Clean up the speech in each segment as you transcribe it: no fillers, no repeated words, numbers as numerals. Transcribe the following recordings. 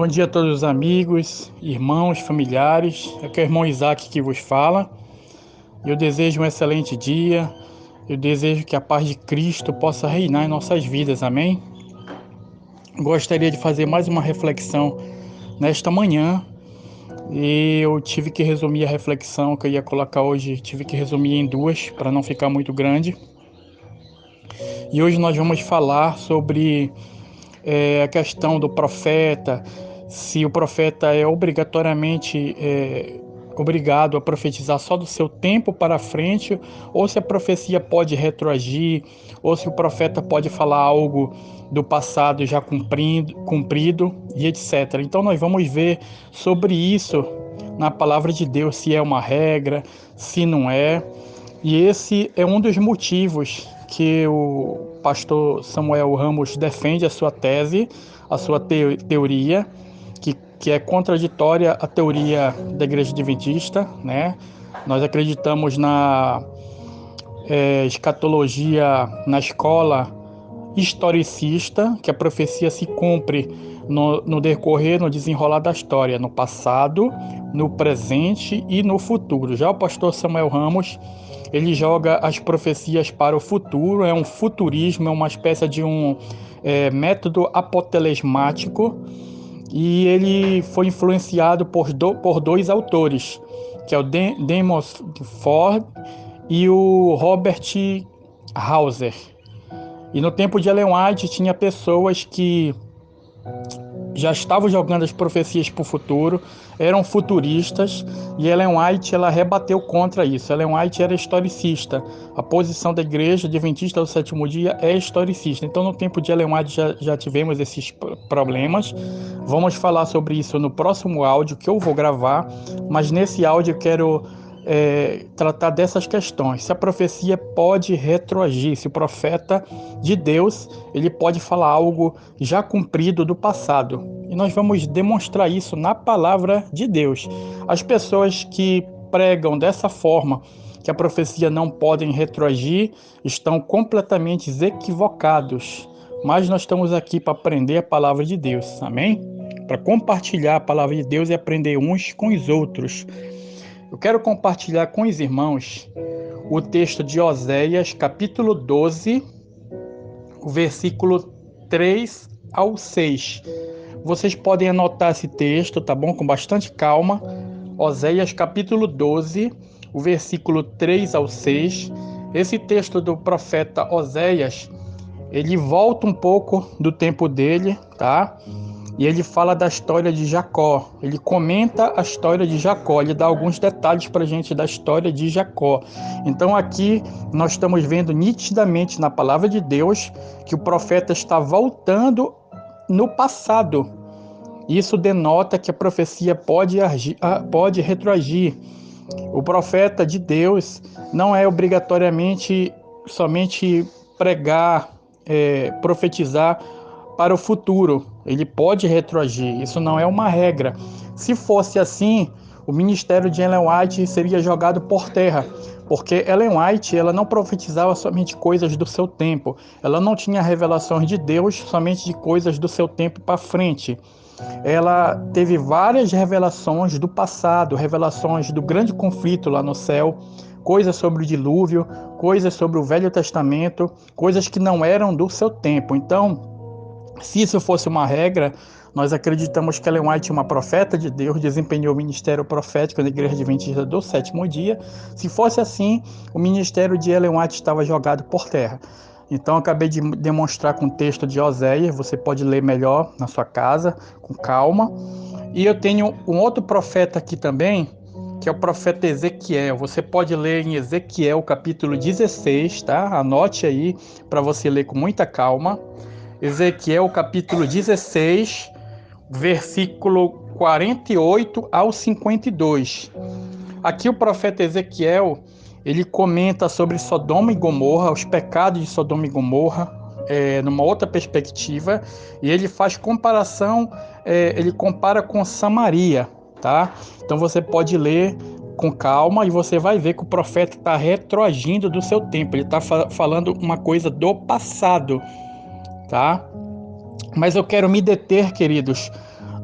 Bom dia a todos os amigos, irmãos, familiares. Aqui é o irmão Isaac que vos fala. Eu desejo um excelente dia. Eu desejo que a paz de Cristo possa reinar em nossas vidas. Amém? Gostaria de fazer mais uma reflexão nesta manhã. E eu tive que resumir a reflexão que eu ia colocar hoje. Tive que resumir em duas para não ficar muito grande. E hoje nós vamos falar sobre a questão do profeta, se o profeta é obrigatoriamente obrigado a profetizar só do seu tempo para frente, ou se a profecia pode retroagir, ou se o profeta pode falar algo do passado já cumprido e etc. Então nós vamos ver sobre isso na palavra de Deus, se é uma regra, se não é. E esse é um dos motivos que o pastor Samuel Ramos defende a sua tese, a sua teoria, que é contraditória à teoria da Igreja Adventista, né? Nós acreditamos na escatologia, na escola historicista, que a profecia se cumpre no decorrer, no desenrolar da história, no passado, no presente e no futuro. Já o pastor Samuel Ramos, ele joga as profecias para o futuro, é um futurismo, é uma espécie de um método apotelesmático, e ele foi influenciado por dois autores, que é o Demos Ford e o Robert Hauser. E no tempo de Ellen White tinha pessoas que já estavam jogando as profecias para o futuro, eram futuristas, e Ellen White ela rebateu contra isso. Ellen White era historicista. A posição da Igreja Adventista do Sétimo Dia é historicista. Então no tempo de Ellen White já tivemos esses problemas. Vamos falar sobre isso no próximo áudio que eu vou gravar, mas nesse áudio eu quero tratar dessas questões. Se a profecia pode retroagir, se o profeta de Deus ele pode falar algo já cumprido do passado. E nós vamos demonstrar isso na palavra de Deus. As pessoas que pregam dessa forma, que a profecia não pode retroagir, estão completamente equivocados. Mas nós estamos aqui para aprender a palavra de Deus, amém? Para compartilhar a palavra de Deus e aprender uns com os outros. Eu quero compartilhar com os irmãos o texto de Oséias, capítulo 12, o versículo 3 ao 6. Vocês podem anotar esse texto, tá bom? Com bastante calma. Oséias, capítulo 12, o versículo 3 ao 6. Esse texto do profeta Oséias, ele volta um pouco do tempo dele, tá? E ele fala da história de Jacó. Ele comenta a história de Jacó. Ele dá alguns detalhes para a gente da história de Jacó. Então aqui nós estamos vendo nitidamente na palavra de Deus que o profeta está voltando no passado. Isso denota que a profecia pode retroagir. O profeta de Deus não é obrigatoriamente somente pregar, profetizar para o futuro. Ele pode retroagir, isso não é uma regra. Se fosse assim, o ministério de Ellen White seria jogado por terra, porque Ellen White ela não profetizava somente coisas do seu tempo, ela não tinha revelações de Deus somente de coisas do seu tempo para frente. Ela teve várias revelações do passado, revelações do grande conflito lá no céu, coisas sobre o dilúvio, coisas sobre o Velho Testamento, coisas que não eram do seu tempo. Então, se isso fosse uma regra, nós acreditamos que Ellen White, uma profeta de Deus, desempenhou o ministério profético da Igreja Adventista do Sétimo Dia. Se fosse assim, o ministério de Ellen White estava jogado por terra. Então, eu acabei de demonstrar com o texto de Oséias, você pode ler melhor na sua casa, com calma. E eu tenho um outro profeta aqui também, que é o profeta Ezequiel. Você pode ler em Ezequiel, capítulo 16, tá? Anote aí, para você ler com muita calma. Ezequiel, capítulo 16, versículo 48 ao 52. Aqui o profeta Ezequiel, ele comenta sobre Sodoma e Gomorra, os pecados de Sodoma e Gomorra, numa outra perspectiva, e ele faz comparação, ele compara com Samaria, tá? Então você pode ler com calma e você vai ver que o profeta está retroagindo do seu tempo, ele está falando uma coisa do passado, tá? Mas eu quero me deter, queridos,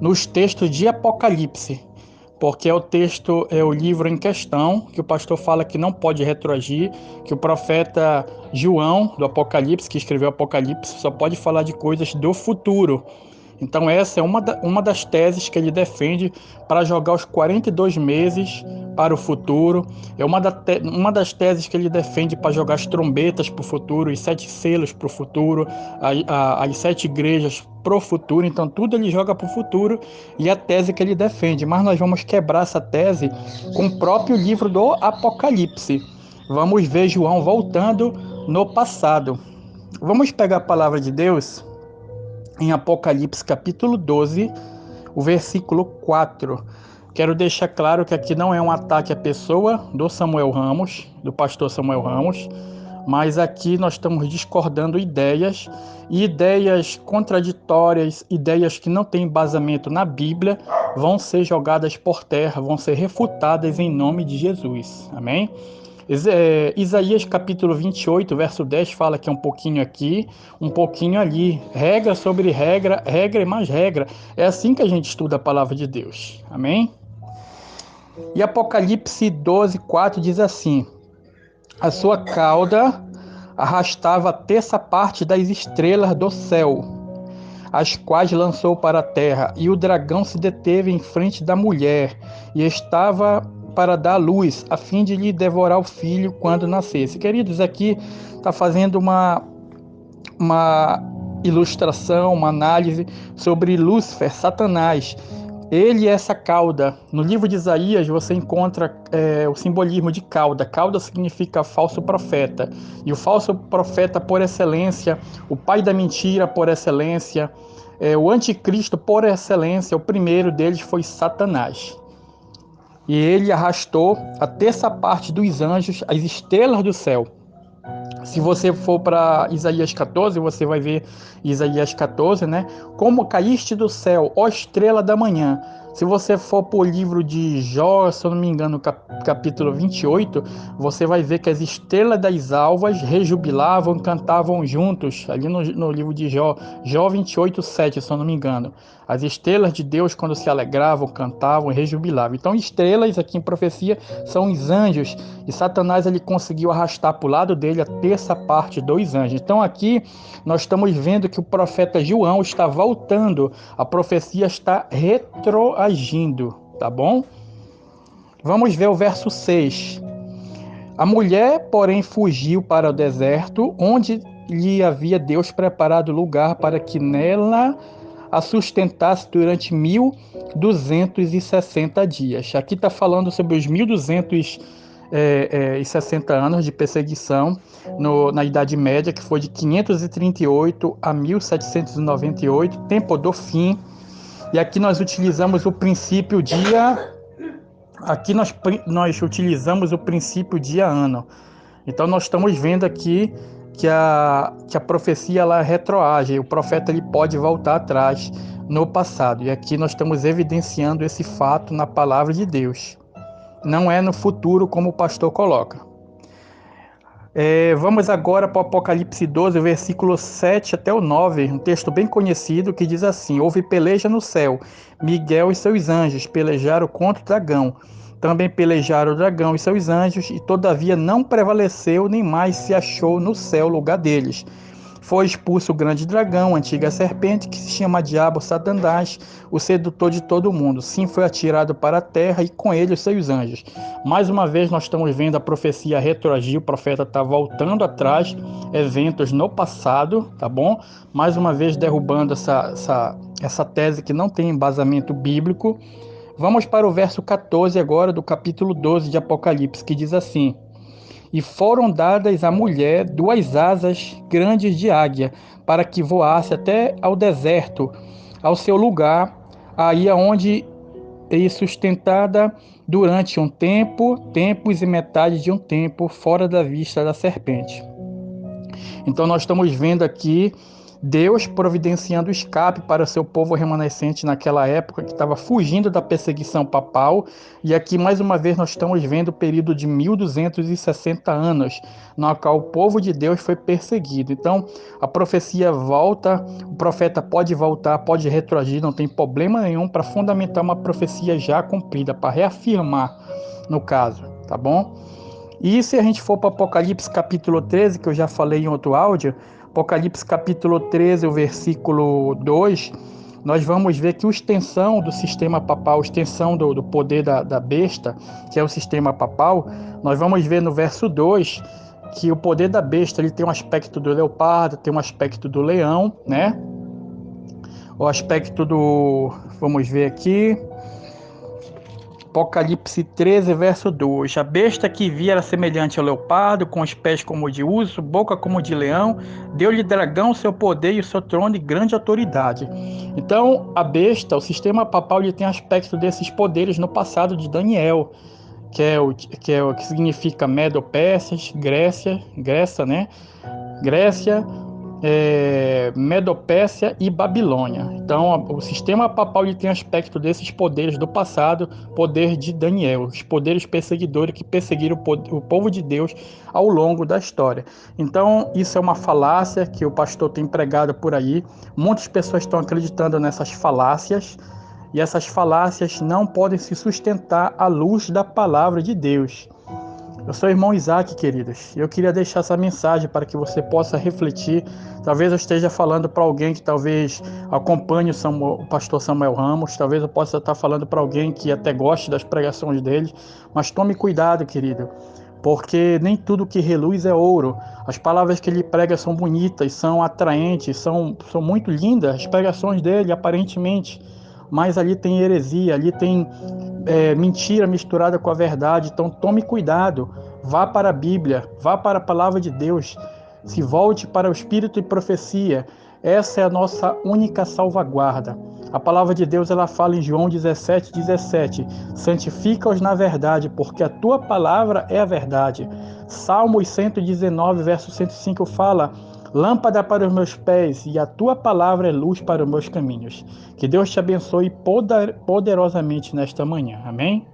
nos textos de Apocalipse, porque é o livro em questão que o pastor fala que não pode retroagir, que o profeta João, do Apocalipse, que escreveu Apocalipse, só pode falar de coisas do futuro. Então essa é uma das teses que ele defende para jogar os 42 meses para o futuro. É uma das teses que ele defende para jogar as trombetas para o futuro, os 7 selos para o futuro, as 7 igrejas para o futuro. Então tudo ele joga para o futuro e a tese que ele defende. Mas nós vamos quebrar essa tese com o próprio livro do Apocalipse. Vamos ver João voltando no passado. Vamos pegar a palavra de Deus em Apocalipse capítulo 12, o versículo 4. Quero deixar claro que aqui não é um ataque à pessoa do Samuel Ramos, do pastor Samuel Ramos, mas aqui nós estamos discordando ideias, e ideias contraditórias, ideias que não têm embasamento na Bíblia, vão ser jogadas por terra, vão ser refutadas em nome de Jesus. Amém? Isaías capítulo 28, verso 10 fala que é um pouquinho aqui, um pouquinho ali. Regra sobre regra, regra e mais regra. É assim que a gente estuda a palavra de Deus. Amém? E Apocalipse 12, 4 diz assim: a sua cauda arrastava a terça parte das estrelas do céu, as quais lançou para a terra, e o dragão se deteve em frente da mulher, e estava para dar luz, a fim de lhe devorar o filho quando nascesse. Queridos, aqui está fazendo uma ilustração, uma análise sobre Lúcifer, Satanás. Ele é essa cauda. No livro de Isaías você encontra o simbolismo de cauda. Cauda significa falso profeta. E o falso profeta por excelência, o pai da mentira por excelência, o anticristo por excelência, o primeiro deles foi Satanás. E ele arrastou a terça parte dos anjos, as estrelas do céu. Se você for para Isaías 14, você vai ver Isaías 14, né? Como caíste do céu, ó estrela da manhã. Se você for para o livro de Jó, se eu não me engano, capítulo 28, você vai ver que as estrelas das alvas rejubilavam, cantavam juntos, ali no livro de Jó, Jó 28, 7, se eu não me engano. As estrelas de Deus, quando se alegravam, cantavam e rejubilavam. Então, estrelas, aqui em profecia, são os anjos. E Satanás, ele conseguiu arrastar para o lado dele a terça parte dos anjos. Então, aqui, nós estamos vendo que o profeta João está voltando. A profecia está retroagindo, tá bom? Vamos ver o verso 6. A mulher, porém, fugiu para o deserto, onde lhe havia Deus preparado lugar para que nela a sustentasse durante 1260 dias. Aqui está falando sobre os 1260 anos de perseguição na Idade Média, que foi de 538 a 1798, tempo do fim. E aqui nós utilizamos o princípio dia. Aqui nós utilizamos o princípio dia-ano. Então nós estamos vendo aqui que a profecia ela retroage, o profeta ele pode voltar atrás no passado. E aqui nós estamos evidenciando esse fato na palavra de Deus. Não é no futuro como o pastor coloca. Vamos agora para o Apocalipse 12, versículo 7 até o 9, um texto bem conhecido que diz assim: houve peleja no céu, Miguel e seus anjos pelejaram contra o dragão. Também pelejaram o dragão e seus anjos, e todavia não prevaleceu, nem mais se achou no céu lugar deles. Foi expulso o grande dragão, a antiga serpente, que se chama Diabo Satanás, o sedutor de todo mundo. Sim, foi atirado para a terra, e com ele os seus anjos. Mais uma vez nós estamos vendo a profecia retroagir, o profeta está voltando atrás, eventos no passado, tá bom? Mais uma vez derrubando essa tese que não tem embasamento bíblico. Vamos para o verso 14 agora do capítulo 12 de Apocalipse, que diz assim: e foram dadas à mulher 2 asas grandes de águia, para que voasse até ao deserto, ao seu lugar, aí aonde é sustentada durante um tempo, tempos e metade de um tempo, fora da vista da serpente. Então nós estamos vendo aqui Deus providenciando escape para o seu povo remanescente naquela época que estava fugindo da perseguição papal. E aqui mais uma vez nós estamos vendo o período de 1260 anos, no qual o povo de Deus foi perseguido. Então a profecia volta, o profeta pode voltar, pode retroagir, não tem problema nenhum para fundamentar uma profecia já cumprida, para reafirmar no caso, tá bom? E se a gente for para Apocalipse capítulo 13, que eu já falei em outro áudio, Apocalipse capítulo 13, o versículo 2, nós vamos ver que a extensão do sistema papal, a extensão do poder da besta, que é o sistema papal, nós vamos ver no verso 2 que o poder da besta ele tem um aspecto do leopardo, tem um aspecto do leão, né? O aspecto do... Vamos ver aqui... Apocalipse 13, verso 2. A besta que vi era semelhante ao leopardo, com os pés como de urso, boca como de leão. Deu-lhe dragão seu poder e o seu trono e grande autoridade. Então, a besta, o sistema papal, ele tem aspecto desses poderes no passado de Daniel, que é o que significa Medo-Pérsia, Grécia, né? Grécia, Medo-Pérsia e Babilônia. Então, o sistema papal ele tem aspecto desses poderes do passado, poder de Daniel, os poderes perseguidores que perseguiram o povo de Deus ao longo da história. Então, isso é uma falácia que o pastor tem pregado por aí. Muitas pessoas estão acreditando nessas falácias, e essas falácias não podem se sustentar à luz da palavra de Deus. Eu sou o irmão Isaac, queridos. Eu queria deixar essa mensagem para que você possa refletir. Talvez eu esteja falando para alguém que talvez acompanhe o pastor Samuel Ramos. Talvez eu possa estar falando para alguém que até goste das pregações dele. Mas tome cuidado, querido, porque nem tudo que reluz é ouro. As palavras que ele prega são bonitas, são atraentes, são muito lindas. As pregações dele, aparentemente. Mas ali tem heresia, ali tem mentira misturada com a verdade. Então tome cuidado, vá para a Bíblia, vá para a palavra de Deus, se volte para o Espírito e profecia. Essa é a nossa única salvaguarda. A palavra de Deus ela fala em João 17:17, santifica-os na verdade, porque a tua palavra é a verdade. Salmos 119, verso 105 fala: lâmpada para os meus pés e a tua palavra é luz para os meus caminhos. Que Deus te abençoe poderosamente nesta manhã. Amém?